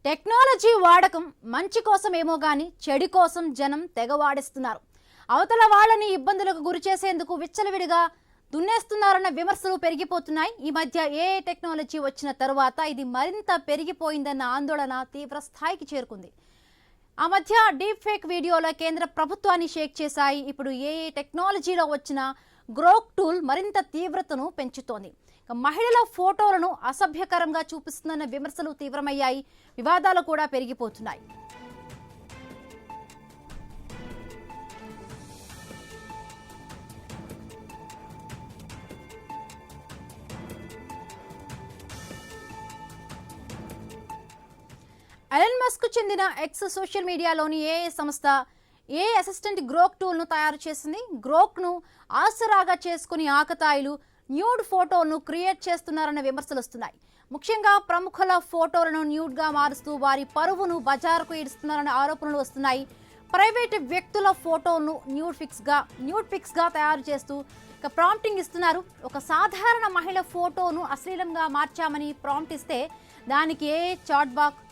Technology వాడకం మంచి కోసమేమో గాని చెడు కోసం జనం తెగ వాడేస్తున్నారు. అవతల వాళ్ళని ఇబ్బందులకు గురి చేసేందుకు విచ్చలవిడిగా దున్నేస్తున్నారన్న విమర్శలు పెరిగిపోతున్నాయి. ఈ మధ్య ఏఐ టెక్నాలజీ వచ్చిన తరువాత ఇది మరింత పెరిగిపోయిందన్న ఆందోళన తీవ్ర స్థాయికి చేరుకుంది. ఆ మధ్య డీప్ ఫేక్ వీడియోల కేంద్ర ప్రభుత్వాన్ని షేక్ చేశాయి. ఇప్పుడు ఏఐ టెక్నాలజీలో వచ్చిన గ్రోక్ టూల్ మరింత తీవ్రతను పెంచుతోంది. మహిళల ఫోటోలను అసభ్యకరంగా చూపిస్తుందన్న విమర్శలు తీవ్రమయ్యాయి. వివాదాలు కూడా పెరిగిపోతున్నాయి. ఎలన్ మస్క్ చెందిన ఎక్స్ సోషల్ మీడియాలోని ఏఐ సంస్థ ఏఐ అసిస్టెంట్ గ్రోక్ టూల్ ను తయారు చేసింది. గ్రోక్ ను ఆసరాగా చేసుకుని ఆకతాయిలు న్యూడ్ ఫోటోలను క్రియేట్ చేస్తున్నారన్న విమర్శలు వస్తున్నాయి. ముఖ్యంగా ప్రముఖుల ఫోటోలను న్యూడ్ గా మారుస్తూ వారి పరువును బజారుకు ఈడుస్తున్నారన్న ఆరోపణలు వస్తున్నాయి. ప్రైవేట్ వ్యక్తుల ఫోటోలను న్యూడ్ పిక్స్ గా తయారు చేస్తూ ప్రాంప్టింగ్ ఇస్తున్నారు. ఒక సాధారణ మహిళ ఫోటోను అశ్లీలంగా మార్చామని ప్రాంప్ట్ ఇస్తే దానికి ఏ చాట్ బాక్స్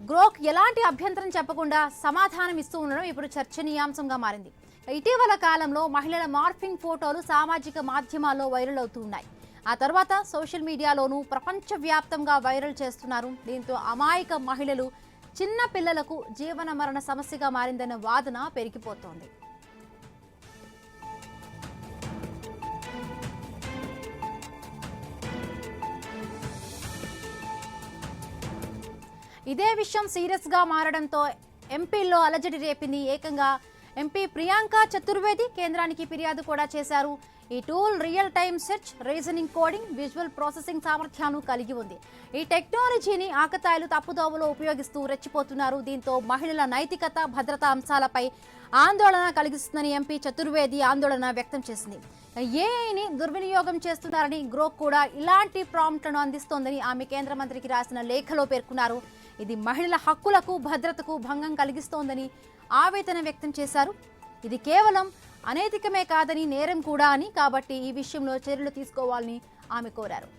గ్రోక్ ఎలాంటి అభ్యంతరం చెప్పకుండా సమాధానం ఇస్తూ ఉండడం ఇప్పుడు చర్చనీయాంశంగా మారింది. ఇటీవల కాలంలో మహిళల మార్ఫింగ్ ఫోటోలు సామాజిక మాధ్యమాల్లో వైరల్ అవుతూ ఉన్నాయి. ఆ తర్వాత సోషల్ మీడియాలోనూ ప్రపంచవ్యాప్తంగా వైరల్ చేస్తున్నారు. దీంతో అమాయక మహిళలు, చిన్న పిల్లలకు జీవన మరణ సమస్యగా మారిందన్న వాదన పెరిగిపోతోంది. ఇదే విషయం సీరియస్ గా మారడంతో ఎంపీల్లో అలజడి రేపింది. ఏకంగా ఎంపీ ప్రియాంక చతుర్వేది కేంద్రానికి ఫిర్యాదు కూడా చేశారు. ఈ tool real time search, reasoning, coding, visual processing సామర్థ్యాలను కలిగి ఉంది. ఈ టెక్నాలజీని ఆకతాయిలు తప్పుదోవలో ఉపయోగిస్తూ రెచ్చిపోతున్నారు. దీంతో మహిళల నైతికత, భద్రతా అంశాలపై ఆందోళన కలిగిస్తుందని ఎంపీ చతుర్వేది ఆందోళన వ్యక్తం చేసింది. ఏఐని దుర్వినియోగం చేస్తున్నారని, గ్రోక్ కూడా ఇలాంటి ప్రాంప్ట్లను అందిస్తోందని ఆమె కేంద్ర మంత్రికి రాసిన లేఖలో పేర్కొన్నారు. ఇది మహిళల హక్కులకు, భద్రతకు భంగం కలిగిస్తోందని ఆవేదన వ్యక్తం చేశారు. ఇది కేవలం అనైతికమే కాదని, నేరం కూడా అని, కాబట్టి ఈ విషయంలో చర్యలు తీసుకోవాలని ఆమె కోరారు.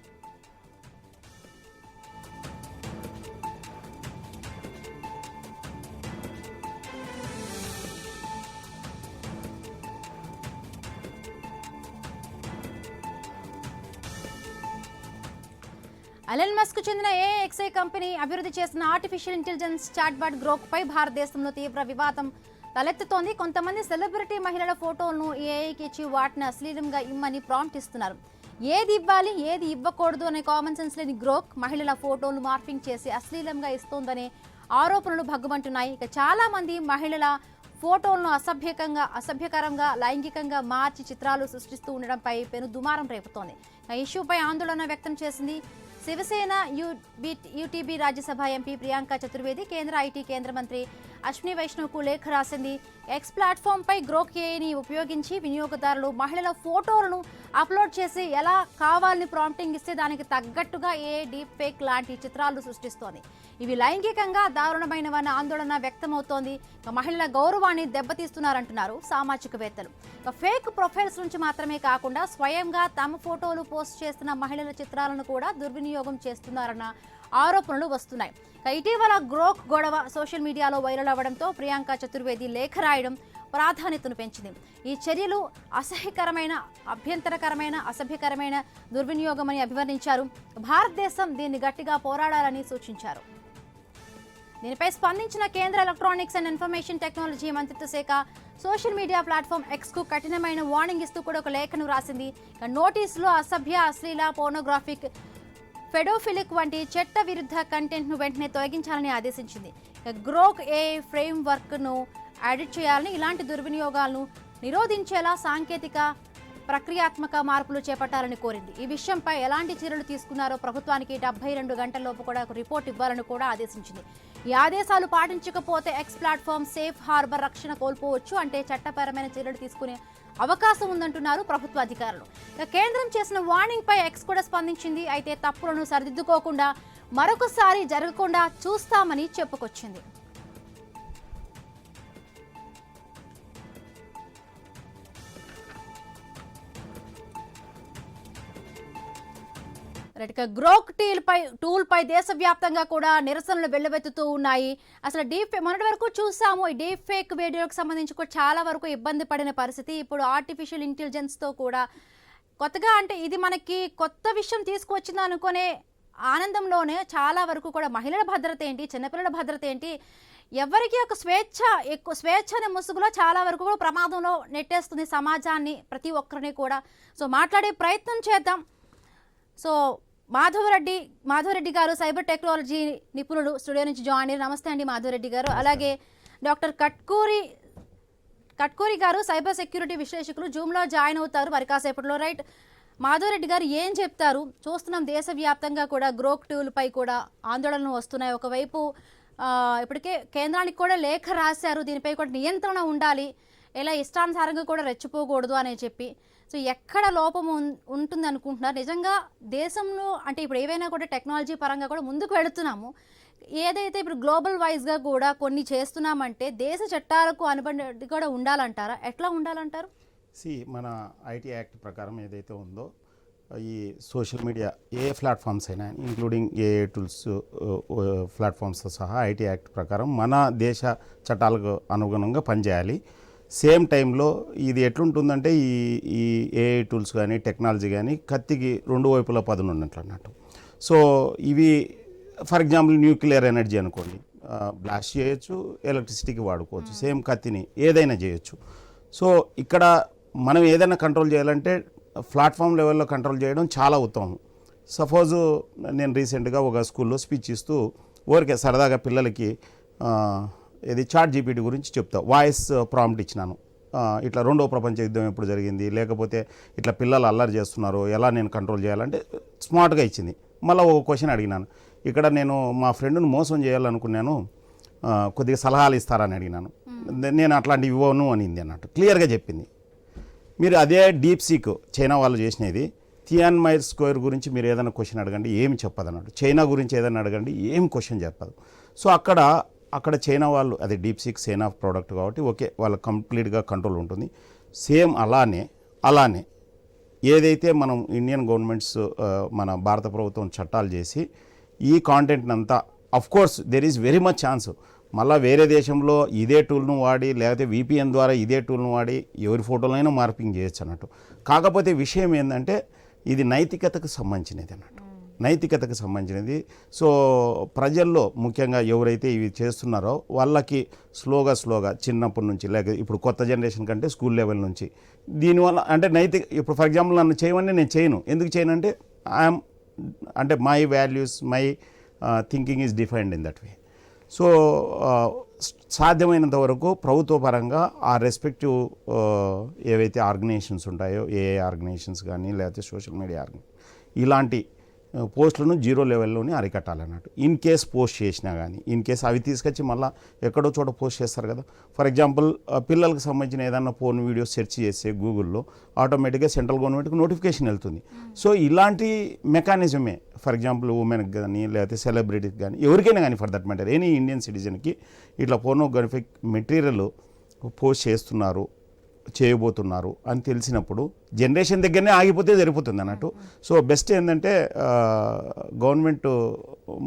ఎలన్ మస్క్ చెందిన ఏఎక్స్ఐ కంపెనీ అభివృద్ధి చేసిన ఆర్టిఫిషియల్ ఇంటెలిజెన్స్ చాట్బాట్ గ్రోక్ పై భారతదేశంలో తీవ్ర వివాదం తలెత్తుతోంది. కొంతమంది సెలబ్రిటీ మహిళల ఫోటోలను ఏఐకి ఇచ్చి వాటిని అశ్లీలంగా ఇమ్మని ప్రాంప్ట్ ఇస్తున్నారు. ఏది ఇవ్వాలి, ఏది ఇవ్వకూడదు అనే కామన్ సెన్స్ లేని గ్రోక్ మహిళల ఫోటోలను మార్ఫింగ్ చేసి అశ్లీలంగా ఇస్తోందనే ఆరోపణలు భగ్గుమంటున్నాయి. ఇక చాలా మంది మహిళల ఫోటోలను అసభ్యకరంగా, లైంగికంగా మార్చి చిత్రాలు సృష్టిస్తూ ఉండడంపై పెను దుమారం రేపుతోంది. ఈ ఇష్యూపై ఆందోళన వ్యక్తం చేసింది శివసేన యూటీబీ రాజ్యసభ ఎంపీ ప్రియాంక చతుర్వేది. కేంద్ర ఐటీ కేంద్ర మంత్రి అశ్విని వైష్ణవ్కు లేఖ రాసింది. ఎక్స్ ప్లాట్ఫామ్ పై గ్రోక్ ఏఐని ఉపయోగించి వినియోగదారులు మహిళల ఫోటోలను అప్లోడ్ చేసి ఎలా కావాలని ప్రాంప్టింగ్ ఇస్తే దానికి తగ్గట్టుగా ఏఐ డీప్ ఫేక్ లాంటి చిత్రాలు సృష్టిస్తోంది. ఇవి లైంగికంగా దారుణమైనవన్న ఆందోళన వ్యక్తమవుతోంది. మహిళల గౌరవాన్ని దెబ్బతీస్తున్నారంటున్నారు సామాజికవేత్తలు. ఫేక్ ప్రొఫైల్స్ నుంచి మాత్రమే కాకుండా స్వయంగా తమ ఫోటోలు పోస్ట్ చేస్తున్న మహిళల చిత్రాలను కూడా దుర్వినియోగం చేస్తున్నారన్న ఆరోపణలు వస్తున్నాయి. ఇటీవల గ్రోక్ గొడవ సోషల్ మీడియాలో వైరల్ అవ్వడంతో ప్రియాంక చతుర్వేది లేఖ రాయడం ప్రాధాన్యతను పెంచింది. ఈ చర్యలు అసభ్యకరమైన దుర్వినియోగమని అభివర్ణించారు. భారతదేశం దీన్ని గట్టిగా పోరాడాలని సూచించారు. దీనిపై స్పందించిన కేంద్ర ఎలక్ట్రానిక్స్ అండ్ ఇన్ఫర్మేషన్ టెక్నాలజీ మంత్రిత్వ శాఖ సోషల్ మీడియా ప్లాట్ఫామ్ ఎక్స్ కు కఠినమైన వార్నింగ్ ఇస్తూ కూడా ఒక లేఖను రాసింది. నోటీసులో అసభ్య, అశ్లీల, పోర్నోగ్రాఫిక్, ఫెడోఫిలిక్ వంటి చట్ట విరుద్ధ కంటెంట్ ను వెంటనే తొలగించాలని ఆదేశించింది. గ్రోక్ ఏఐ ఫ్రేమ్ వర్క్ ను ఎడిట్ చేయాలని, ఇలాంటి దుర్వినియోగాలను నిరోధించేలా సాంకేతిక ప్రక్రియాత్మక మార్పులు చేపట్టాలని కోరింది. ఈ విషయంపై ఎలాంటి చర్యలు తీసుకున్నారో ప్రభుత్వానికి 72 గంటల్లోపు కూడా ఒక రిపోర్ట్ ఇవ్వాలని కూడా ఆదేశించింది. ఈ ఆదేశాలు పాటించకపోతే ఎక్స్ ప్లాట్ఫామ్ సేఫ్ హార్బర్ రక్షణ కోల్పోవచ్చు, అంటే చట్టపరమైన చర్యలు తీసుకునే అవకాశం ఉందంటున్నారు ప్రభుత్వ అధికారులు. కేంద్రం చేసిన వార్నింగ్ పై ఎక్స్ కూడా స్పందించింది. అయితే తప్పులను సరిదిద్దుకోకుండా మరొకసారి జరగకుండా చూస్తామని చెప్పుకొచ్చింది. రైట్ గ్రోక్ టూల్ పై దేశవ్యాప్తంగా కూడా నిరసనలు వెల్లువెత్తుతూ ఉన్నాయి. అసలు మొన్నటి వరకు చూసాము ఈ డీప్ ఫేక్ వీడియోలకు సంబంధించి కూడా చాలా వరకు ఇబ్బంది పడిన పరిస్థితి. ఇప్పుడు ఆర్టిఫిషియల్ ఇంటెలిజెన్స్ తో కూడా కొత్తగా అంటే ఇది మనకి కొత్త విషయం తీసుకువచ్చింది అనుకునే ఆనందంలోనే చాలా వరకు కూడా మహిళల భద్రత ఏంటి, చిన్నపిల్లల భద్రత ఏంటి, ఎవరికి ఒక స్వేచ్ఛ అనే ముసుగులో చాలా వరకు కూడా ప్రమాదంలో నెట్టేస్తుంది సమాజాన్ని, ప్రతి ఒక్కరిని కూడా. సో మాట్లాడే ప్రయత్నం చేద్దాం. సో మాధవరెడ్డి గారు సైబర్ టెక్నాలజీ నిపుణులు స్టూడియో నుంచి జాయిన్ అయ్యారు. నమస్తే అండి మాధవరెడ్డి గారు. అలాగే డాక్టర్ కట్కూరి గారు సైబర్ సెక్యూరిటీ విశ్లేషకులు జూమ్లో జాయిన్ అవుతారు మరి కాసేపట్లో. రైట్ మాధవరెడ్డి గారు ఏం చెప్తారు? చూస్తున్నాం దేశవ్యాప్తంగా కూడా గ్రోక్ టూల్ పై కూడా ఆందోళనలు వస్తున్నాయి. ఒకవైపు ఇప్పటికే కేంద్రానికి కూడా లేఖ రాశారు, దీనిపై కూడా నియంత్రణ ఉండాలి, ఇలా ఇష్టానుసారంగా కూడా రెచ్చిపోకూడదు అని చెప్పి. సో ఎక్కడ లోపం ఉంటుంది అనుకుంటున్నారు? నిజంగా దేశంలో అంటే ఇప్పుడు ఏవైనా కూడా టెక్నాలజీ పరంగా కూడా ముందుకు వెళుతున్నాము, ఏదైతే ఇప్పుడు గ్లోబల్ వైజ్గా కూడా కొన్ని చేస్తున్నామంటే దేశ చట్టాలకు అనుబడి కూడా ఉండాలంటారా? ఎట్లా ఉండాలంటారు? మన ఐటీ యాక్ట్ ప్రకారం ఏదైతే ఉందో ఈ సోషల్ మీడియా ఏ ప్లాట్ఫామ్స్ అయినా ఇంక్లూడింగ్ ఏఐ టూల్స్ ప్లాట్ఫామ్స్తో సహా ఐటీ యాక్ట్ ప్రకారం మన దేశ చట్టాలకు అనుగుణంగా పనిచేయాలి. సేమ్ టైంలో ఇది ఎట్లుంటుందంటే ఈ ఏఐ టూల్స్ కానీ టెక్నాలజీ కానీ కత్తికి రెండు వైపులా పదును ఉన్నట్లు అన్నట్టు. సో ఇవి ఫర్ ఎగ్జాంపుల్ న్యూక్లియర్ ఎనర్జీ అనుకోండి, బ్లాస్ట్ చేయొచ్చు, ఎలక్ట్రిసిటీకి వాడుకోవచ్చు, సేమ్ కత్తిని ఏదైనా చేయొచ్చు. సో ఇక్కడ మనం ఏదైనా కంట్రోల్ చేయాలంటే ప్లాట్ఫామ్ లెవెల్లో కంట్రోల్ చేయడం చాలా ఉత్తమం. సపోజ్ నేను రీసెంట్గా ఒక స్కూల్లో స్పీచ్ ఇస్తూ ఊరికే సరదాగా పిల్లలకి ఇది చాట్ జీపీటీ గురించి చెప్తా, వాయిస్ ప్రాంప్ట్ ఇచ్చినాను. ఇట్లా రెండో ప్రపంచ యుద్ధం ఎప్పుడు జరిగింది, లేకపోతే ఇట్లా పిల్లలు అల్లరి చేస్తున్నారు, ఎలా నేను కంట్రోల్ చేయాలంటే స్మార్ట్గా ఇచ్చింది. మళ్ళీ ఒక క్వశ్చన్ అడిగినాను, ఇక్కడ నేను మా ఫ్రెండ్ను మోసం చేయాలనుకున్నాను, కొద్దిగా సలహాలు ఇస్తారని అడిగినాను. నేను అట్లాంటివి ఇవ్వను అనింది అన్నట్టు క్లియర్గా చెప్పింది. మీరు అదే డీప్ సీక్ చైనా వాళ్ళు చేసినది, థియాన్మైర్ స్క్వేర్ గురించి మీరు ఏదైనా క్వశ్చన్ అడగండి ఏమి చెప్పదు అన్నట్టు, చైనా గురించి ఏదైనా అడగండి ఏం క్వశ్చన్ చెప్పదు. సో అక్కడ చైనా వాళ్ళు అది డీప్ సీక్ చైనా ప్రోడక్ట్ కాబట్టి ఓకే వాళ్ళకి కంప్లీట్గా కంట్రోల్ ఉంటుంది. సేమ్ అలానే ఏదైతే మనం ఇండియన్ గవర్నమెంట్స్ మన భారత ప్రభుత్వం చట్టాలు చేసి ఈ కాంటెంట్ని అంతా of course there is very much chance మళ్ళీ వేరే దేశంలో ఇదే టూల్ను వాడి లేకపోతే VPN ద్వారా ఇదే టూల్ను వాడి ఎవరి ఫోటోలైనా మార్పింగ్ చేయొచ్చు అన్నట్టు. కాకపోతే విషయం ఏంటంటే ఇది నైతికతకు సంబంధించినది అన్నట్టు, నైతికతకు సంబంధించినది. సో ప్రజల్లో ముఖ్యంగా ఎవరైతే ఇవి చేస్తున్నారో వాళ్ళకి స్లోగా చిన్నప్పటి నుంచి లేక ఇప్పుడు కొత్త జనరేషన్ కంటే స్కూల్ లెవెల్ నుంచి దీనివల్ల అంటే ఇప్పుడు ఫర్ ఎగ్జాంపుల్ నన్ను చేయమని నేను చేయను. ఎందుకు చేయను అంటే ఐఎమ్ అంటే my values my thinking is defined in that way. So సాధ్యమైనంత వరకు ప్రభుత్వ పరంగా ఆ రెస్పెక్టివ్ ఏవైతే ఆర్గనైజేషన్స్ ఉంటాయో ఏఐ ఆర్గనైజేషన్స్ కానీ లేకపోతే సోషల్ మీడియా ఇలాంటి పోస్టులను 0 లెవెల్లోనే అరికట్టాలన్నట్టు. ఇన్ కేస్ పోస్ట్ చేసినా కానీ ఇన్ కేస్ అవి తీసుకొచ్చి మళ్ళీ ఎక్కడో చోట పోస్ట్ చేస్తారు కదా. ఫర్ ఎగ్జాంపుల్ పిల్లలకు సంబంధించిన ఏదన్నా ఫోన్ వీడియోస్ సెర్చ్ చేస్తే గూగుల్లో ఆటోమేటిక్గా సెంట్రల్ గవర్నమెంట్కి నోటిఫికేషన్ వెళ్తుంది. సో ఇలాంటి మెకానిజమే ఫర్ ఎగ్జాంపుల్ ఉమెన్కి కానీ లేకపోతే సెలబ్రిటీకి కానీ ఎవరికైనా కానీ for that matter any Indian సిటిజన్కి ఇట్లా పోర్నోగ్రఫిక్ మెటీరియల్ పోస్ట్ చేయబోతున్నారు అని తెలిసినప్పుడు జనరేషన్ దగ్గరనే ఆగిపోతే సరిపోతుంది అన్నట్టు. సో బెస్ట్ ఏంటంటే గవర్నమెంట్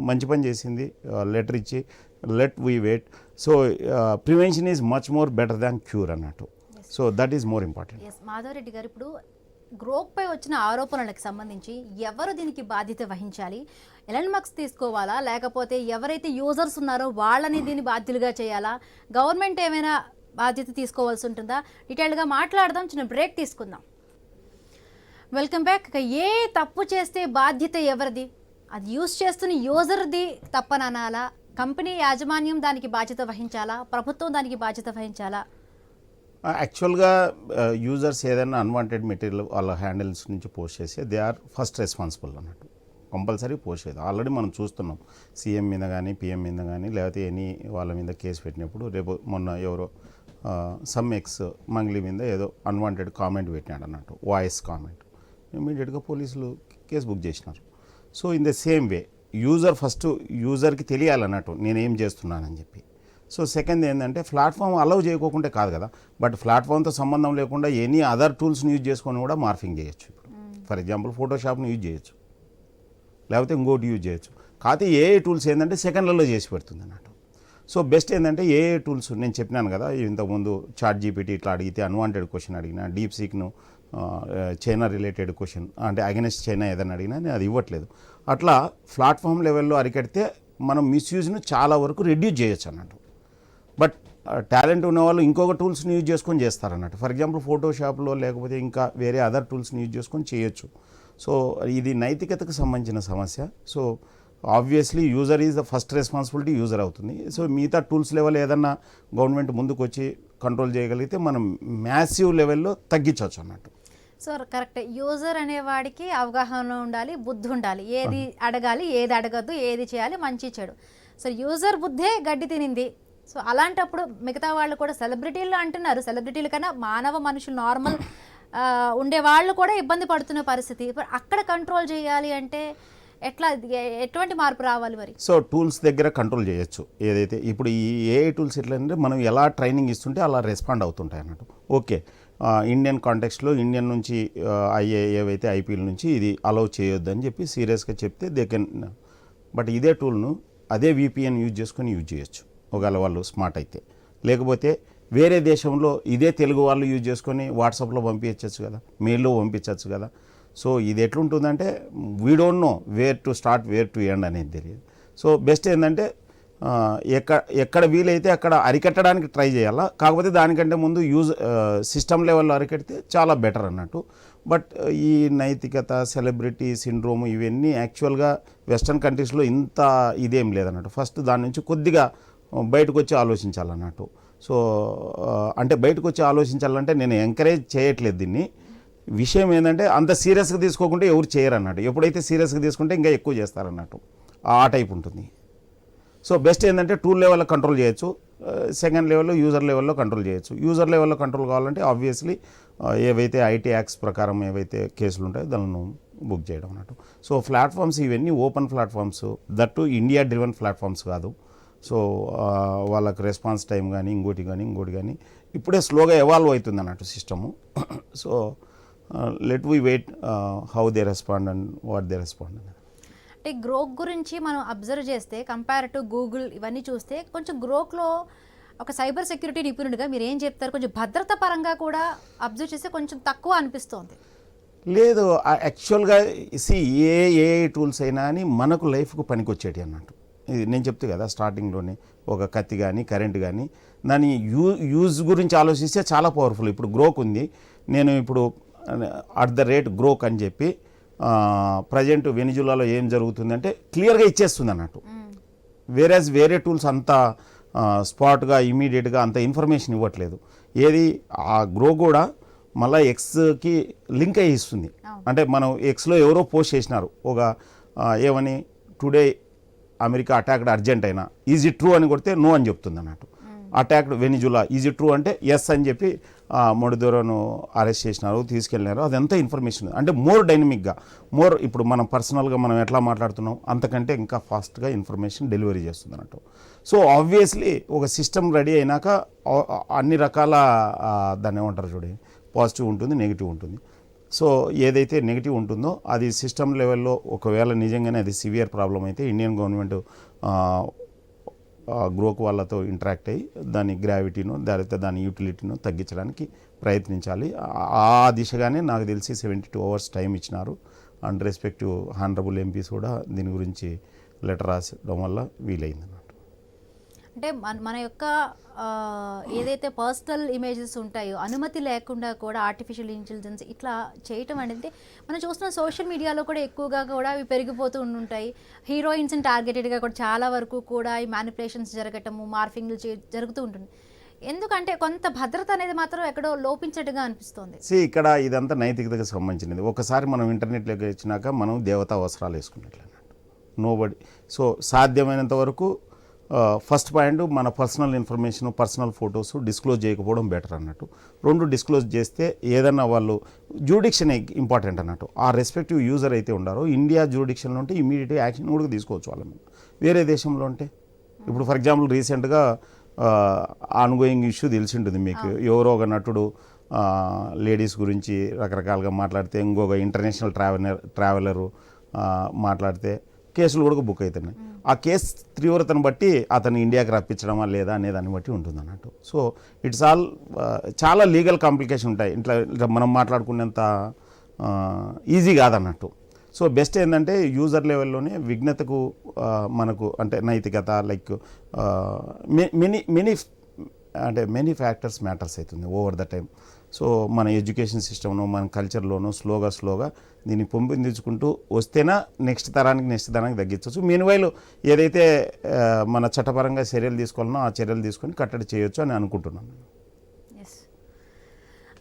మంచి పని చేసింది, లెటర్ ఇచ్చి let we wait. So prevention is much more better than cure అన్నట్టు. So that is more important. Madhavareddy గారు, ఇప్పుడు గ్రోక్ పై వచ్చిన ఆరోపణలకు సంబంధించి ఎవరు దీనికి బాధ్యత వహించాలి? ఎలాన్ మస్క్ తీసుకోవాలా, లేకపోతే ఎవరైతే యూజర్స్ ఉన్నారో వాళ్ళని దీన్ని బాధ్యులుగా చేయాలా? గవర్నమెంట్ ఏమైనా బాధ్యత తీసుకోవాల్సి ఉంటుందా? డీటెయిల్గా మాట్లాడదాం, చిన్న బ్రేక్ తీసుకుందాం. Welcome back. ఏ తప్పు చేస్తే బాధ్యత ఎవరిది? అది యూజ్ చేస్తున్న యూజర్ది తప్పననాలా? కంపెనీ యాజమాన్యం దానికి బాధ్యత వహించాలా? ప్రభుత్వం దానికి బాధ్యత వహించాలా? యాక్చువల్గా యూజర్స్ ఏదైనా అన్వాంటెడ్ మెటీరియల్ వాళ్ళ హ్యాండిల్స్ నుంచి పోస్ట్ చేస్తే దే ఆర్ ఫస్ట్ రెస్పాన్సిబుల్ అన్నట్టు. కంపల్సరీ పోస్ట్ చేయదు. ఆల్రెడీ మనం చూస్తున్నాం సీఎం మీద కానీ PM మీద కానీ లేకపోతే ఎనీ వాళ్ళ మీద కేసు పెట్టినప్పుడు రేపు మొన్న ఎవరో సమ్ఎక్స్ మంగ్లీ మీద ఏదో అన్వాంటెడ్ కామెంట్ పెట్టినాడు అన్నట్టు, వాయిస్ కామెంట్, ఇమీడియట్గా పోలీసులు కేసు బుక్ చేసినారు. So in the same way యూజర్కి తెలియాలన్నట్టు నేనేం చేస్తున్నానని చెప్పి. సో సెకండ్ ఏంటంటే ప్లాట్ఫామ్ అలౌ చేయకోకుంటే కాదు కదా, బట్ ప్లాట్ఫామ్తో సంబంధం లేకుండా ఎనీ అదర్ టూల్స్ని యూజ్ చేసుకొని కూడా మార్ఫింగ్ చేయొచ్చు. ఇప్పుడు ఫర్ ఎగ్జాంపుల్ ఫోటోషాప్ని యూజ్ చేయొచ్చు. లేకపోతే ఇంకోటి యూజ్ చేయొచ్చు. కాకపోతే ఏఐ టూల్స్ ఏంటంటే సెకండ్లలో చేసి పెడుతుంది అన్నట్టు. సో బెస్ట్ ఏంటంటే ఏఐ టూల్స్ నేను చెప్పినాను కదా, ఇంతకుముందు చాట్ జీపీటీ ఇట్లా అడిగితే అన్వాంటెడ్ క్వశ్చన్ అడిగినా, డీప్ సీక్ను చైనా రిలేటెడ్ క్వశ్చన్ అంటే అగెనెస్ట్ చైనా ఏదైనా అడిగినా నేను అది ఇవ్వట్లేదు. అట్లా ప్లాట్ఫామ్ లెవెల్లో అరికడితే మనం మిస్యూజ్ను చాలా వరకు రెడ్యూస్ చేయొచ్చు అన్నట్టు. బట్ టాలెంట్ ఉన్న వాళ్ళు ఇంకొక టూల్స్ని యూజ్ చేసుకొని చేస్తారన్నట్టు. ఫర్ ఎగ్జాంపుల్ ఫోటోషాప్లో లేకపోతే ఇంకా వేరే అదర్ టూల్స్ని యూజ్ చేసుకొని చేయొచ్చు. సో ఇది నైతికతకు సంబంధించిన సమస్య. So obviously user is the first responsibility user అవుతుంది. సో మిగతా టూల్స్ లెవెల్ ఏదన్నా గవర్నమెంట్ ముందుకు వచ్చి కంట్రోల్ చేయగలిగితే మనం మ్యాసివ్ లెవెల్లో తగ్గించవచ్చు అన్నట్టు. సో కరెక్ట్, యూజర్ అనేవాడికి అవగాహన ఉండాలి, బుద్ధి ఉండాలి, ఏది అడగాలి, ఏది అడగద్దు, ఏది చేయాలి, మంచి చెడు. సో యూజర్ బుద్ధే గడ్డి తినింది. సో అలాంటప్పుడు మిగతా వాళ్ళు కూడా సెలబ్రిటీలు అంటున్నారు, సెలబ్రిటీల కన్నా మానవ మనుషులు నార్మల్ ఉండే వాళ్ళు కూడా ఇబ్బంది పడుతున్న పరిస్థితి. అక్కడ కంట్రోల్ చేయాలి అంటే ఎట్లా, ఎటువంటి మార్పు రావాలి మరి? సో టూల్స్ దగ్గర కంట్రోల్ చేయొచ్చు. ఏదైతే ఇప్పుడు ఈ ఏఐ టూల్స్ ఎట్లంటే మనం ఎలా ట్రైనింగ్ ఇస్తుంటే అలా రెస్పాండ్ అవుతుంటాయి అన్నట్టు. ఓకే, ఇండియన్ కాంటెక్స్ట్లో ఇండియన్ నుంచి ఏవైతే ఐపీఎల్ నుంచి ఇది అలౌ చేయొద్దని చెప్పి సీరియస్గా చెప్తే దే కెన్. బట్ ఇదే టూల్ను అదే VPN యూజ్ చేసుకొని యూజ్ చేయొచ్చు ఒకవేళ వాళ్ళు స్మార్ట్ అయితే. లేకపోతే వేరే దేశంలో ఇదే తెలుగు వాళ్ళు యూజ్ చేసుకొని వాట్సాప్లో పంపించవచ్చు కదా, మెయిల్లో పంపించవచ్చు కదా. సో ఇది ఎట్లుంటుందంటే we don't know where to start wear to end అనేది తెలియదు. సో బెస్ట్ ఏంటంటే ఎక్కడ వీలైతే అక్కడ అరికట్టడానికి ట్రై చేయాలా. కాకపోతే దానికంటే ముందు సిస్టమ్ లెవెల్లో అరికడితే చాలా బెటర్ అన్నట్టు. బట్ ఈ నైతికత, సెలబ్రిటీ సిండ్రోమ్ ఇవన్నీ యాక్చువల్గా వెస్ట్రన్ కంట్రీస్లో ఇంత ఇదేం లేదన్నట్టు. ఫస్ట్ దాని నుంచి కొద్దిగా బయటకు వచ్చి ఆలోచించాలన్నట్టు. సో అంటే బయటకు వచ్చి ఆలోచించాలంటే నేను ఎంకరేజ్ చేయట్లేదు దీన్ని. విషయం ఏంటంటే అంత సీరియస్గా తీసుకోకుంటే ఎవరు చేయరు అన్నట్టు. ఎప్పుడైతే సీరియస్గా తీసుకుంటే ఇంకా ఎక్కువ చేస్తారన్నట్టు, ఆ టైప్ ఉంటుంది. సో బెస్ట్ ఏంటంటే టూల్ లెవెల్లో కంట్రోల్ చేయొచ్చు, సెకండ్ లెవెల్లో యూజర్ లెవెల్లో కంట్రోల్ చేయొచ్చు. యూజర్ లెవెల్లో కంట్రోల్ కావాలంటే ఆబ్వియస్లీ ఏవైతే ఐటీ యాక్ట్స్ ప్రకారం ఏవైతే కేసులు ఉంటాయో దాన్ని బుక్ చేయడం అన్నట్టు. సో ప్లాట్ఫామ్స్ ఇవన్నీ open platforms, that India driven platforms కాదు. సో వాళ్ళకి రెస్పాన్స్ టైం కానీ ఇంకోటి కానీ ఇప్పుడే స్లోగా ఎవాల్వ్ అవుతుంది అన్నట్టు system. So let we wait how they respond and what they respond అనేది. అంటే గ్రోక్ గురించి మనం అబ్జర్వ్ చేస్తే కంపేర్ టు గూగుల్ ఇవన్నీ చూస్తే కొంచెం గ్రోక్లో ఒక సైబర్ సెక్యూరిటీ నిపుణుడిగా మీరు ఏం చెప్తారు? కొంచెం భద్రత పరంగా కూడా అబ్జర్వ్ చేస్తే కొంచెం తక్కువ అనిపిస్తోంది. లేదు, యాక్చువల్గా ఏ టూల్స్ అయినా అని మనకు లైఫ్కు పనికొచ్చేటి అన్నట్టు. ఇది నేను చెప్తే కదా స్టార్టింగ్లోనే, ఒక కత్తి కానీ కరెంట్ కానీ దాని యూజ్ గురించి ఆలోచిస్తే చాలా పవర్ఫుల్. ఇప్పుడు గ్రోక్ ఉంది, నేను ఇప్పుడు @గ్రోక్ అని చెప్పి ప్రజెంట్ వెనిజులాలో ఏం జరుగుతుందంటే క్లియర్గా ఇచ్చేస్తుంది అన్నట్టు. వేరే టూల్స్ అంత స్పాట్గా ఇమీడియట్గా అంత ఇన్ఫర్మేషన్ ఇవ్వట్లేదు. ఏది ఆ గ్రో కూడా మళ్ళీ ఎక్స్కి లింక్ అయ్యి ఇస్తుంది. అంటే మనం ఎక్స్లో ఎవరో పోస్ట్ చేసినారు ఒక ఏమని, today America attacked Argentina, is it true అని కొడితే నో అని చెప్తుంది అన్నట్టు. Attacked Venezuela, is it true అంటే ఎస్ అని చెప్పి మొడిదోరను అరెస్ట్ చేసినారు, తీసుకెళ్ళినారు. అదంతా ఇన్ఫర్మేషన్ అంటే మోర్ డైనమిక్గా, ఇప్పుడు మనం పర్సనల్గా మనం ఎట్లా మాట్లాడుతున్నాం అంతకంటే ఇంకా ఫాస్ట్గా ఇన్ఫర్మేషన్ డెలివరీ చేస్తుంది అన్నట్టు. సో ఆబ్వియస్లీ ఒక సిస్టమ్ రెడీ అయినాక అన్ని రకాల దాన్ని ఏమంటారు చూడండి, పాజిటివ్ ఉంటుంది, నెగిటివ్ ఉంటుంది. సో ఏదైతే నెగిటివ్ ఉంటుందో అది సిస్టమ్ లెవెల్లో ఒకవేళ నిజంగానే అది సివియర్ ప్రాబ్లం అయితే ఇండియన్ గవర్నమెంట్ గ్రోక్ వాళ్ళతో ఇంటరాక్ట్ అయ్యి దాని గ్రావిటీను లేకపోతే దాని యూటిలిటీను తగ్గించడానికి ప్రయత్నించాలి. ఆ దిశగానే నాకు తెలిసి 72 hours టైం ఇచ్చినారు. అండ్ రెస్పెక్టివ్ హానరబుల్ ఎంపీస్ కూడా దీని గురించి లెటర్ రాసడం వల్ల వీలైంది అన్నమాట. అంటే మన యొక్క ఏదైతే పర్సనల్ ఇమేజెస్ ఉంటాయో అనుమతి లేకుండా కూడా ఆర్టిఫిషియల్ ఇంటెలిజెన్స్ ఇట్లా చేయటం అనేది మనం చూస్తున్న సోషల్ మీడియాలో కూడా ఎక్కువగా కూడా అవి పెరిగిపోతూ ఉంటాయి. హీరోయిన్స్ని టార్గెటెడ్గా కూడా చాలా వరకు కూడా ఈ మ్యానిపులేషన్స్ జరగటము, మార్ఫింగ్లు జరుగుతూ ఉంటుంది. ఎందుకంటే కొంత భద్రత అనేది మాత్రం ఎక్కడో లోపించట్టుగా అనిపిస్తుంది. ఇక్కడ ఇదంతా నైతికతకు సంబంధించినది. ఒకసారి మనం ఇంటర్నెట్లోకి వచ్చినాక మనం దేవతా అవసరాలు వేసుకున్నట్లు అన్నట్టు. నోబడి. సో సాధ్యమైనంత వరకు ఫస్ట్ పాయింట్ మన personal information, personal photos disclose చేయకపోవడం బెటర్ అన్నట్టు. 2 డిస్క్లోజ్ చేస్తే ఏదన్నా వాళ్ళు జ్యూడిక్షన్ ఇంపార్టెంట్ అన్నట్టు. ఆ రెస్పెక్టివ్ యూజర్ అయితే ఉండారో ఇండియా జ్యూడిక్షన్లో ఉంటే ఇమీడియట్గా యాక్షన్ కూడా తీసుకోవచ్చు వాళ్ళ మీద. వేరే దేశంలో ఉంటే ఇప్పుడు ఫర్ ఎగ్జాంపుల్ రీసెంట్గా ఆన్గోయింగ్ ఇష్యూ తెలిసి ఉంటుంది మీకు. ఎవరో ఒక నటుడు లేడీస్ గురించి రకరకాలుగా మాట్లాడితే ఇంకొక ఇంటర్నేషనల్ ట్రావెలరు మాట్లాడితే కేసులు కూడా బుక్ అవుతున్నాయి. ఆ కేసు తీవ్రతను బట్టి అతను ఇండియాకి రప్పించడమా లేదా అనే దాన్ని బట్టి ఉంటుంది అన్నట్టు. సో ఇట్స్ ఆల్ చాలా లీగల్ కాంప్లికేషన్ ఉంటాయి. ఇట్లా మనం మాట్లాడుకునేంత ఈజీ కాదన్నట్టు. సో బెస్ట్ ఏంటంటే యూజర్ లెవెల్లోనే విఘ్నతకు మనకు అంటే నైతికత లైక్ మెనీ ఫ్యాక్టర్స్ మ్యాటర్స్ అవుతుంది ఓవర్ ద టైం. సో మన ఎడ్యుకేషన్ సిస్టమ్ను మన కల్చర్లోనూ స్లోగా దీన్ని పెంపొందించుకుంటూ వస్తేనా నెక్స్ట్ తరానికి తగ్గించవచ్చు. మీన్వైల్ ఏదైతే మన చట్టపరంగా చర్యలు తీసుకోవాలనో ఆ చర్యలు తీసుకొని కట్టడి చేయొచ్చు అని అనుకుంటున్నాను. ఎస్,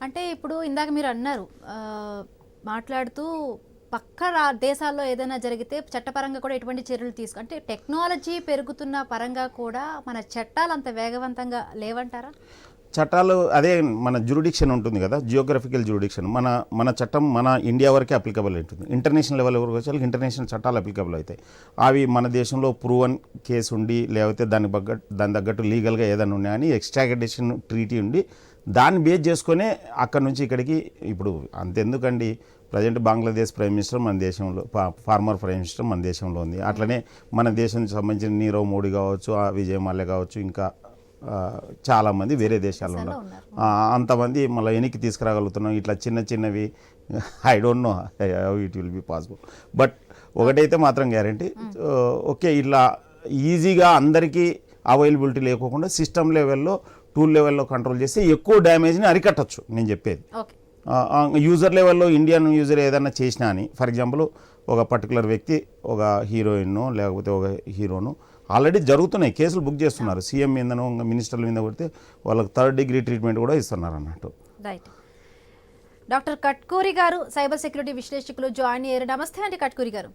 అంటే ఇప్పుడు ఇందాక మీరు అన్నారు మాట్లాడుతూ పక్క దేశాల్లో ఏదైనా జరిగితే చట్టపరంగా కూడా ఎటువంటి చర్యలు అంటే టెక్నాలజీ పెరుగుతున్న పరంగా కూడా మన చట్టాలు అంత వేగవంతంగా లేవంటారా? చట్టాలు అదే మన జ్యూరిడిక్షన్ ఉంటుంది కదా, జియోగ్రఫికల్ జ్యూరిడిక్షన్. మన చట్టం మన ఇండియా వరకే అప్లికబుల్ ఉంటుంది. ఇంటర్నేషనల్ లెవెల్ వరకు వచ్చే ఇంటర్నేషనల్ చట్టాలు అప్లికబుల్ అవుతాయి. అవి మన దేశంలో ప్రూవన్ కేసు ఉండి లేకపోతే దాని తగ్గట్టు లీగల్గా ఏదైనా ఉన్నాయని ఎక్స్ట్రాడిషన్ ట్రీటీ ఉండి దాన్ని బేస్ చేసుకునే అక్కడ నుంచి ఇక్కడికి. ఇప్పుడు అంతెందుకండి, ప్రజెంట్ బంగ్లాదేశ్ ప్రైమ్ మినిస్టర్ మన దేశంలో, ఫార్మర్ ప్రైమ్ మినిస్టర్ మన దేశంలో ఉంది. అట్లనే మన దేశానికి సంబంధించిన నీరవ్ మోడీ కావచ్చు, విజయ్ మాల్యా కావచ్చు, ఇంకా చాలామంది వేరే దేశాల్లో ఉన్నారు. అంతమంది మళ్ళీ వెనక్కి తీసుకురాగలుగుతున్నాం. ఇట్లా చిన్నవి I don't know how it will be possible. But ఒకటైతే మాత్రం గ్యారంటీ, ఓకే ఇట్లా ఈజీగా అందరికీ అవైలబిలిటీ లేకోకుండా సిస్టమ్ లెవెల్లో టూల్ లెవెల్లో కంట్రోల్ చేస్తే ఎక్కువ డ్యామేజ్ని అరికట్టచ్చు. నేను చెప్పేది యూజర్ లెవెల్లో ఇండియన్ యూజర్ ఏదైనా చేసినా అని, ఫర్ ఎగ్జాంపుల్ ఒక పర్టికులర్ వ్యక్తి ఒక హీరోయిన్నో లేకపోతే ఒక హీరోను ఆల్రెడీ జరుగుతున్నాయి, కేసులు బుక్ చేస్తున్నారు. సీఎం మీదనో మినిస్టర్ల మీద కొడితే వాళ్ళకి 3rd degree ట్రీట్మెంట్ కూడా ఇస్తున్నారు అన్నట్టు. రైట్. డాక్టర్ కట్కూరి గారు సైబర్ సెక్యూరిటీ విశ్లేషకులు జాయిన్ అయ్యారు. నమస్తే అండి కట్కూరి గారు.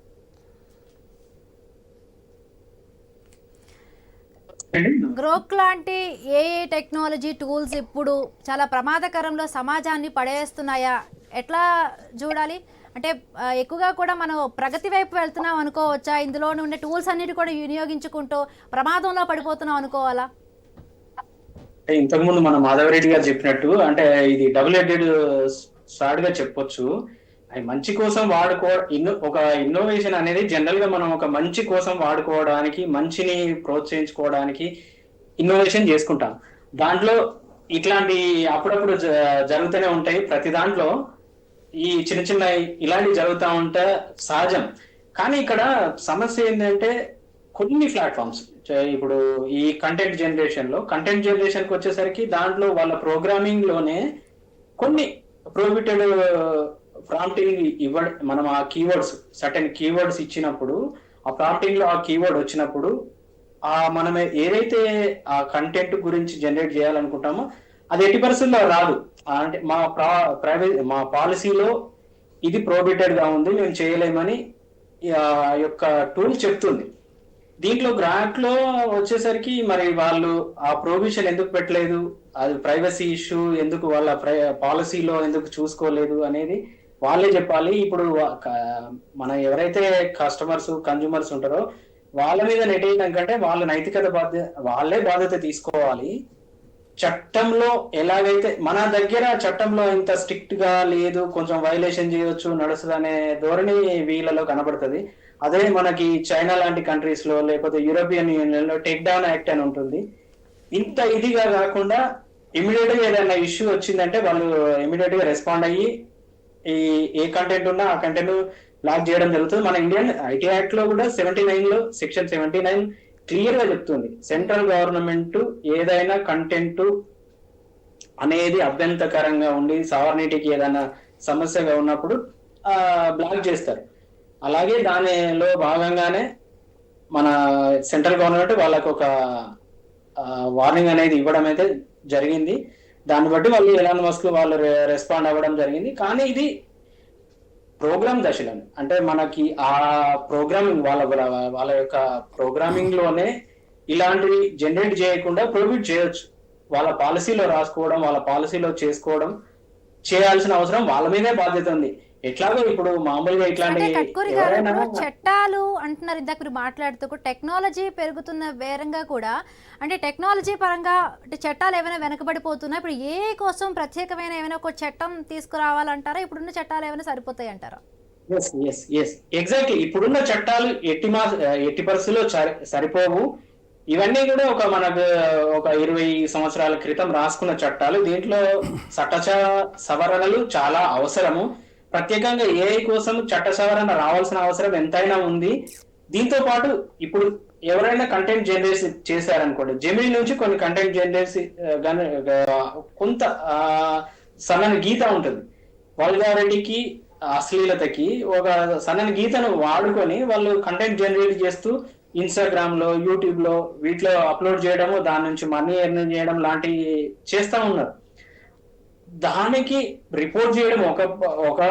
గ్రోక్ లాంటి ఏఏ టెక్నాలజీ టూల్స్ ఇప్పుడు చాలా ప్రమాదకరంలో సమాజాన్ని పడేస్తున్నాయా? ఎట్లా చూడాలి? అంటే ఎక్కువగా కూడా మనం ప్రగతి వైపు వెళ్తున్నాం అనుకోవచ్చా? ఇందులో ఉండే టూల్స్ అన్నిటి కూడా వినియోగించుకుంటూ ప్రమాదంలో పడిపోతున్నాం అనుకోవాలా? ఇంతకుముందు మన మాధవరెడ్డి గారు చెప్పినట్టు అంటే ఇది డబుల్ హెడెడ్ స్వార్డ్ గా చెప్పొచ్చు. అది మంచి కోసం ఒక ఇన్నోవేషన్ అనేది జనరల్ గా మనం ఒక మంచి కోసం వాడుకోవడానికి, మంచిని ప్రోత్సహించుకోవడానికి ఇన్నోవేషన్ చేసుకుంటాం. దాంట్లో ఇట్లాంటి అప్పుడప్పుడు జరుగుతూనే ఉంటాయి. ప్రతి దాంట్లో ఈ చిన్న ఇలాంటివి జరుగుతూ ఉంటే సహజం. కానీ ఇక్కడ సమస్య ఏంటంటే కొన్ని ప్లాట్ఫామ్స్ ఇప్పుడు ఈ కంటెంట్ జనరేషన్కి వచ్చేసరికి దాంట్లో వాళ్ళ ప్రోగ్రామింగ్ లోనే కొన్ని ప్రోహిబిటెడ్ ప్రాంప్టింగ్ మనం ఆ కీవర్డ్స్ సర్టెన్ కీవర్డ్స్ ఇచ్చినప్పుడు ఆ ప్రాంప్టింగ్ లో ఆ కీవర్డ్ వచ్చినప్పుడు మనం ఏదైతే ఆ కంటెంట్ గురించి జనరేట్ చేయాలనుకుంటామో అది ఎట్టి పరిస్థితుల్లో రాదు. అంటే మా పాలసీలో ఇది ప్రోహిబిటెడ్ గా ఉంది, మేము చేయలేమని యొక్క టూల్ చెప్తుంది. దీంట్లో గ్రాంట్ లో వచ్చేసరికి మరి వాళ్ళు ఆ ప్రొవిజన్ ఎందుకు పెట్టలేదు, అది ప్రైవసీ ఇష్యూ ఎందుకు వాళ్ళ పాలసీలో ఎందుకు చూసుకోలేదు అనేది వాళ్ళే చెప్పాలి. ఇప్పుడు మన ఎవరైతే కన్జ్యూమర్స్ ఉంటారో వాళ్ళ మీద నెట్టేయడం కంటే వాళ్ళ నైతికత వాళ్ళే బాధ్యత తీసుకోవాలి. చట్టంలో ఎలాగైతే మన దగ్గర చట్టంలో ఇంత స్ట్రిక్ట్ గా లేదు, కొంచెం వైలేషన్ చేయొచ్చు నడుస్తుంది అనే ధోరణి వీళ్ళలో కనబడుతుంది. అదే మనకి చైనా లాంటి కంట్రీస్ లో లేకపోతే యూరోపియన్ యూనియన్ లో టేక్ డౌన్ యాక్ట్ అని ఉంటుంది. ఇంత ఇదిగా కాకుండా ఇమీడియట్ గా ఏదైనా ఇష్యూ వచ్చిందంటే వాళ్ళు ఇమీడియట్ గా రెస్పాండ్ అయ్యి ఏ కంటెంట్ ఉన్నా ఆ కంటెంట్ బ్లాక్ చేయడం జరుగుతుంది. మన ఇండియన్ ఐటీ యాక్ట్ లో కూడా 79 లో సెక్షన్ 79 క్లియర్ గా చెప్తుంది, సెంట్రల్ గవర్నమెంట్ ఏదైనా కంటెంట్ అనేది అభ్యంతరకరంగా ఉండి సావర్నిటీకి ఏదైనా సమస్యగా ఉన్నప్పుడు బ్లాక్ చేస్తారు. అలాగే దానిలో భాగంగానే మన సెంట్రల్ గవర్నమెంట్ వాళ్ళకు ఒక వార్నింగ్ అనేది ఇవ్వడం అయితే జరిగింది. దాన్ని బట్టి వాళ్ళు ఎలాన్ మస్క్ వాళ్ళు రెస్పాండ్ అవ్వడం జరిగింది. కానీ ఇది ప్రోగ్రామ్ దశలో అంటే మనకి ఆ ప్రోగ్రామింగ్ వాళ్ళ యొక్క ప్రోగ్రామింగ్ లోనే ఇలాంటివి జనరేట్ చేయకుండా ప్రొహిబిట్ చేయొచ్చు. వాళ్ళ పాలసీలో రాసుకోవడం, వాళ్ళ పాలసీలో చేసుకోవడం చేయాల్సిన అవసరం వాళ్ళ మీదే బాధ్యత ఉంది. ఎట్లాగో ఇప్పుడు మామూలుగా ఇట్లాంటి చట్టాలు అంటున్నారు ఇందాక మీరు మాట్లాడుతూ టెక్నాలజీ పెరుగుతున్న వేరంగా కూడా అంటే టెక్నాలజీ పరంగా అంటే చట్టాలు ఏమైనా వెనకబడిపోతున్నాయి. ఇప్పుడు ఏ కోసం ప్రత్యేకమైన ఏమైనా ఒక చట్టం తీసుకురావాలంటారా? ఇప్పుడున్న చట్టాలు ఏమైనా సరిపోతాయి అంటారా? Yes yes yes exactly. ఇప్పుడున్న చట్టాలు ఎట్టి పరిస్థితుల్లో సరిపోవు. ఇవన్నీ కూడా మనకు ఒక 20 సంవత్సరాల క్రితం రాసుకున్న చట్టాలు. దీంట్లో సవరణలు చాలా అవసరము. ప్రత్యేకంగా ఏఐ కోసం చట్ట సవరణ రావాల్సిన అవసరం ఎంతైనా ఉంది. దీంతో పాటు ఇప్పుడు ఎవరైనా కంటెంట్ జనరేట్ చేశారనుకోండి, జెమిని నుంచి కొన్ని కంటెంట్ జనరేట్ కొంత సన్నని గీత ఉంటుంది. వల్గారిటీకి, అశ్లీలతకి ఒక సన్నని గీతను వాడుకొని వాళ్ళు కంటెంట్ జనరేట్ చేస్తూ ఇన్స్టాగ్రామ్ లో, యూట్యూబ్ లో వీటిలో అప్లోడ్ చేయడము, దాని నుంచి మనీ ఎర్న్ చేయడం లాంటివి చేస్తా ఉన్నారు. దానికి రిపోర్ట్ చేయడం ఒక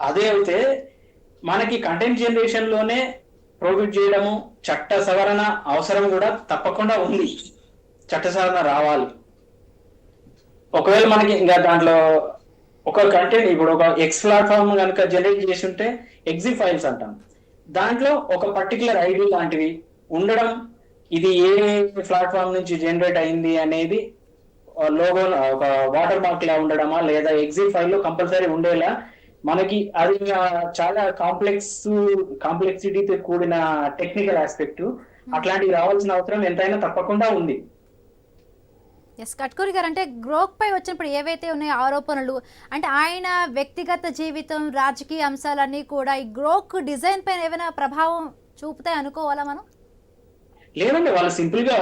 అదే అయితే మనకి కంటెంట్ జనరేషన్ లోనే ప్రొహిబిట్ చేయడము, చట్ట సవరణ అవసరం కూడా తప్పకుండా ఉంది. చట్ట సవరణ రావాలి. ఒకవేళ మనకి ఇంకా దాంట్లో ఒక కంటెంట్ ఇప్పుడు ఒక ఎక్స్ ప్లాట్ఫామ్ కనుక జనరేట్ చేసి ఉంటే ఎగ్జి ఫైల్స్ అంటాం. దాంట్లో ఒక పర్టికులర్ ఐడి లాంటివి ఉండడం, ఇది ఏ ప్లాట్ఫామ్ నుంచి జనరేట్ అయింది అనేది లోగో ఒక వాటర్ మార్క్ లా ఉండడమా, లేదా ఎగ్జిట్ ఫైల్ లో కంపల్సరీ ఉండేలా మనకి అది చాలా కాంప్లెక్సిటీతో కూడిన టెక్నికల్ ఆస్పెక్ట్. అట్లాంటివి రావాల్సిన అవసరం ఎంతైనా తప్పకుండా ఉంది. ఎస్ కట్కూరి గారు, అంటే గ్రోక్ పై వచ్చినప్పుడు ఏవైతే ఉన్నాయో ఆరోపణలు, అంటే ఆయన వ్యక్తిగత జీవితం, రాజకీయ అంశాలన్నీ కూడా ఈ గ్రోక్ డిజైన్ పైన ఏమైనా ప్రభావం చూపుతాయి అనుకోవాలా మనం? లేదండి, వాళ్ళు సింపుల్ గా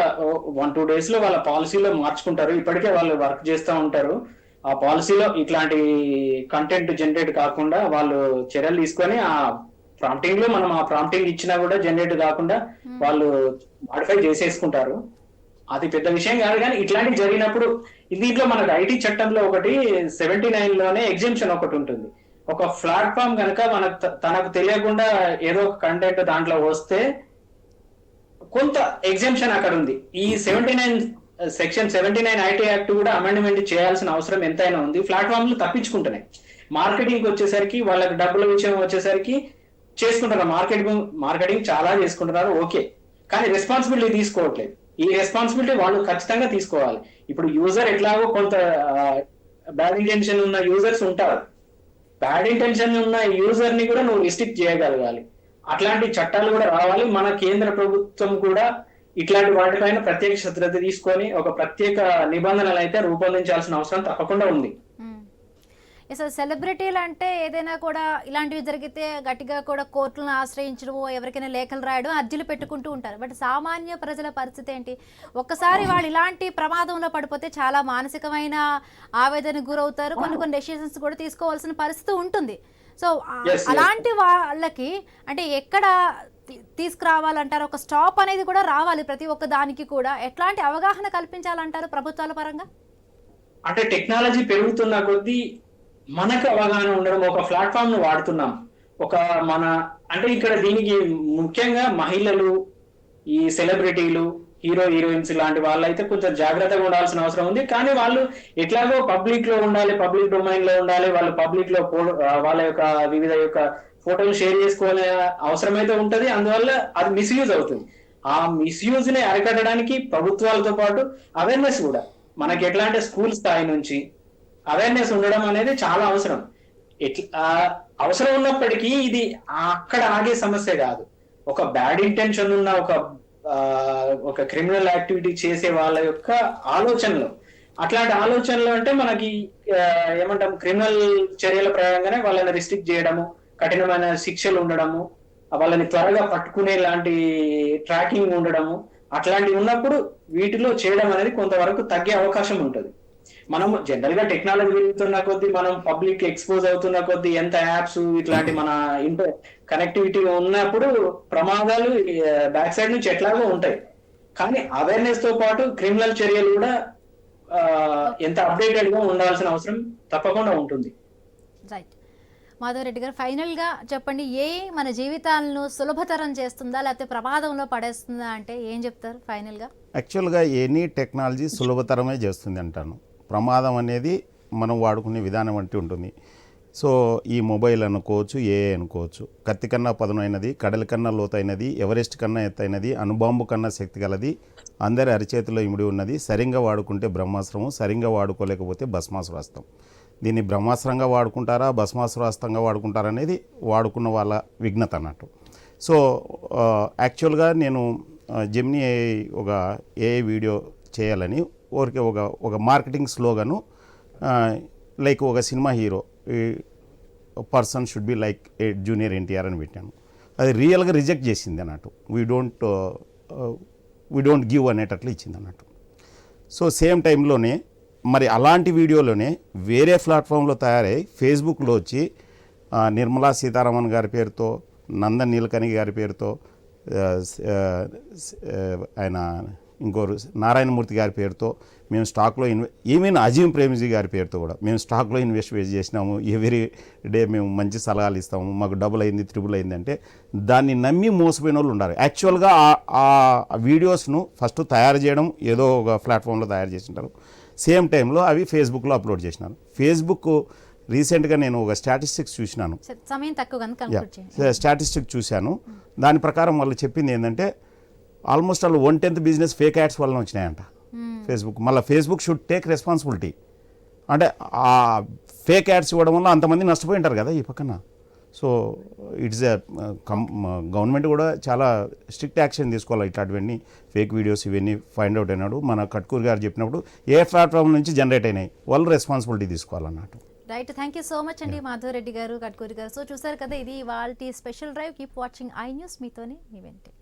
1-2 days లో వాళ్ళ పాలసీలో మార్చుకుంటారు. ఇప్పటికే వాళ్ళు వర్క్ చేస్తూ ఉంటారు. ఆ పాలసీలో ఇట్లాంటి కంటెంట్ జనరేట్ కాకుండా వాళ్ళు చర్యలు తీసుకొని ఆ ప్రాంప్టింగ్ లో మనం ఆ ప్రాంప్టింగ్ ఇచ్చినా కూడా జనరేట్ కాకుండా వాళ్ళు మాడిఫై చేసేసుకుంటారు. అది పెద్ద విషయం కాదు. కానీ ఇట్లాంటివి జరిగినప్పుడు దీంట్లో మనకు ఐటీ చట్టంలో ఒకటి 79 లోనే ఎగ్జెంప్షన్ ఒకటి ఉంటుంది. ఒక ప్లాట్ఫామ్ కనుక తనకు తెలియకుండా ఏదో ఒక కంటెంట్ దాంట్లో వస్తే కొంత ఎగ్జెంప్షన్ అక్కడ ఉంది. ఈ సెక్షన్ 79 ఐటీ యాక్ట్ కూడా అమెండ్మెంట్ చేయాల్సిన అవసరం ఎంతైనా ఉంది. ప్లాట్ఫామ్లు తప్పించుకుంటున్నాయి. మార్కెటింగ్ వచ్చేసరికి, వాళ్ళకి డబ్బుల విషయం వచ్చేసరికి చేసుకుంటారు. మార్కెటింగ్ చాలా చేసుకుంటున్నారు, ఓకే. కానీ రెస్పాన్సిబిలిటీ తీసుకోవట్లేదు. ఈ రెస్పాన్సిబిలిటీ వాళ్ళు ఖచ్చితంగా తీసుకోవాలి. ఇప్పుడు యూజర్ ఎట్లాగో కొంత బ్యాడ్ ఇంటెన్షన్ ఉన్న యూజర్స్ ఉంటారు. బ్యాడ్ ఇంటెన్షన్ ఉన్న యూజర్ ని కూడా నువ్వు రిస్ట్రిక్ట్ చేయగలగాలి. అట్లాంటి చట్టాలు కూడా రావాలి. మన కేంద్ర ప్రభుత్వం కూడా ఇట్లాంటి వాటిపైన ప్రత్యేక శ్రద్ధ తీసుకొని ఒక ప్రత్యేక నిబంధనలు అయితే రూపొందించాల్సిన అవసరం తప్పకుండా ఉంది. అసలు సెలబ్రిటీలు అంటే ఏదైనా కూడా ఇలాంటివి జరిగితే గట్టిగా కూడా కోర్టులను ఆశ్రయించడం, ఎవరికైనా లేఖలు రాయడం, అర్జీలు పెట్టుకుంటూ ఉంటారు. బట్ సామాన్య ప్రజల పరిస్థితి ఏంటి? ఒక్కసారి వాళ్ళు ఇలాంటి ప్రమాదంలో పడిపోతే చాలా మానసికమైన ఆవేదనకు గురవుతారు. కొన్ని డెసిషన్స్ కూడా తీసుకోవాల్సిన పరిస్థితి ఉంటుంది. సో అలాంటి వాళ్ళకి అంటే ఎక్కడ తీసుకురావాలంటారు? ఒక స్టాప్ అనేది కూడా రావాలి ప్రతి ఒక్క దానికి కూడా. ఎట్లాంటి అవగాహన కల్పించాలంటారు ప్రభుత్వాల పరంగా? అంటే టెక్నాలజీ పెరుగుతున్న కొద్దీ మనకు అవగాహన ఉండడం. ఒక ప్లాట్ఫామ్ ను వాడుతున్నాం, అంటే ఇక్కడ దీనికి ముఖ్యంగా మహిళలు, ఈ సెలబ్రిటీలు, హీరోయిన్స్ లాంటి వాళ్ళైతే కొంచెం జాగ్రత్తగా ఉండాల్సిన అవసరం ఉంది. కానీ వాళ్ళు ఎట్లాగో పబ్లిక్ లో ఉండాలి, పబ్లిక్ డొమైన్ లో ఉండాలి. వాళ్ళు పబ్లిక్ లో వాళ్ళ యొక్క వివిధ యొక్క ఫోటోలు షేర్ చేసుకోవాలనే అవసరం అయితే ఉంటది. అందువల్ల అది మిస్యూజ్ అవుతుంది. ఆ మిస్యూజ్ ని అరికట్టడానికి ప్రభుత్వాలతో పాటు అవేర్నెస్ కూడా మనకి ఎట్లా అంటే స్కూల్ స్థాయి నుంచి అవేర్నెస్ ఉండడం అనేది చాలా అవసరం. అవసరం ఉన్నప్పటికీ ఇది అక్కడ ఆగే సమస్య కాదు. ఒక బ్యాడ్ ఇంటెన్షన్ ఉన్న ఒక క్రిమినల్ యాక్టివిటీ చేసే వాళ్ళ యొక్క ఆలోచనలు, అట్లాంటి ఆలోచనలు అంటే మనకి ఏమంటాం, క్రిమినల్ చర్యల ప్రయోగంగానే వాళ్ళని రిస్ట్రిక్ట్ చేయడము, కఠినమైన శిక్షలు ఉండడము, వాళ్ళని త్వరగా పట్టుకునే లాంటి ట్రాకింగ్ ఉండడము, అట్లాంటివి ఉన్నప్పుడు వీటిలో చేయడం అనేది కొంతవరకు తగ్గే అవకాశం ఉంటుంది. మనం జనరల్ గా టెక్నాలజీ పెరుగుతున్న కొద్దీ, మనం పబ్లిక్ ఎక్స్పోజ్ అవుతున్న కొద్దీ, ఎంత యాప్స్ ఇట్లాంటి మన కనెక్టివిటీ ఉన్నప్పుడు ప్రమాదాలు బ్యాక్ సైడ్ నుంచి ఎట్లాగో ఉంటాయి. కానీ అవేర్నెస్ తో పాటు క్రిమినల్ చర్యలు కూడా ఎంత అప్డేటెడ్ గా ఉండాల్సిన అవసరం తప్పకుండా ఉంటుంది. రైట్. మాధవరెడ్డి గారు, ఫైనల్ గా చెప్పండి, మన జీవితాలను సులభతరం చేస్తుందా లేకపోతే ప్రమాదంలో పడేస్తుందా అంటే ఏం చెప్తారు ఫైనల్ గా? యాక్చువల్గా ఎనీ టెక్నాలజీ సులభతరమే చేస్తుంది అంటాను. ప్రమాదం అనేది మనం వాడుకునే విధానం వంటి ఉంటుంది. సో ఈ మొబైల్ అనుకోవచ్చు, ఏఐ అనుకోవచ్చు, కత్తి కన్నా పదునైనది, కడలి కన్నా లోతైనది, ఎవరెస్ట్ కన్నా ఎత్తైనది, అణుబాంబు కన్నా శక్తి గలది, అందరి అరిచేతిలో ఇమిడి ఉన్నది. సరిగ్గా వాడుకుంటే బ్రహ్మాస్త్రము, సరిగ్గా వాడుకోలేకపోతే భస్మాసురాస్త్రం. దీన్ని బ్రహ్మాస్త్రంగా వాడుకుంటారా భస్మాస్త్రాస్త్రంగా వాడుకుంటారా అనేది వాడుకున్న వాళ్ళ విఘ్నత అన్నట్టు. సో యాక్చువల్గా నేను జెమినీ ఒక ఏఐ వీడియో చేయాలని ఊరికే ఒక మార్కెటింగ్ స్లోగను లైక్ ఒక cinema hero person should be like A junior NTR అని పెట్టాను. అది రియల్గా రిజెక్ట్ చేసింది అన్నట్టు. వీ డోంట్ గివ్ అనేటట్లు ఇచ్చింది అన్నట్టు. సో సేమ్ టైంలోనే మరి అలాంటి వీడియోలోనే వేరే ప్లాట్ఫామ్లో తయారై ఫేస్బుక్లో వచ్చి నిర్మలా సీతారామన్ గారి పేరుతో నందన్ నీలకని గారి పేరుతో ఆయన ఇంకోరు నారాయణమూర్తి గారి పేరుతో మేము స్టాక్లో ఈవెన్ అజీం ప్రేమ్జీ గారి పేరుతో కూడా మేము స్టాక్లో ఇన్వెస్ట్ చేసినాము, ఎవ్రీ డే మేము మంచి సలహాలు ఇస్తాము, మాకు డబుల్ అయింది ట్రిపుల్ అయింది అంటే దాన్ని నమ్మి మోసపోయిన వాళ్ళు ఉన్నారు. యాక్చువల్గా ఆ వీడియోస్ను ఫస్ట్ తయారు చేయడం ఏదో ఒక ప్లాట్ఫామ్లో తయారు చేసింటారు, సేమ్ టైంలో అవి ఫేస్బుక్లో అప్లోడ్ చేసినారు. ఫేస్బుక్ రీసెంట్గా నేను ఒక స్టాటిస్టిక్స్ చూసినాను, సమయం తక్కువ స్టాటిస్టిక్ చూశాను. దాని ప్రకారం వాళ్ళు చెప్పింది ఏంటంటే almost all 1/10 business fake ads వల్ల వచ్చినాయంట ఫేస్బుక్. మళ్ళీ ఫేస్బుక్ షుడ్ టేక్ రెస్పాన్సిబిలిటీ. అంటే ఆ ఫేక్ యాడ్స్ ఇవ్వడం వల్ల అంతమంది నష్టపోయి ఉంటారు కదా ఈ పక్కన. సో ఇట్స్ గవర్నమెంట్ కూడా చాలా స్ట్రిక్ట్ యాక్షన్ తీసుకోవాలి. ఇట్లాంటివన్నీ ఫేక్ వీడియోస్ ఇవన్నీ ఫైండ్ అవుట్ అయినాడు. మన కట్కూరి గారు చెప్పినప్పుడు ఏ ప్లాట్ఫామ్ నుంచి జనరేట్ అయినాయి వాళ్ళు రెస్పాన్సిబిలిటీ తీసుకోవాలన్నట్టు. Right, thank you so much అండి మాధవరెడ్డి గారు, కట్కూరి గారు. సో చూసారు కదా, ఇది వాళ్ళ special drive. Keep watching I news, మీతోనే మీ వెంటే.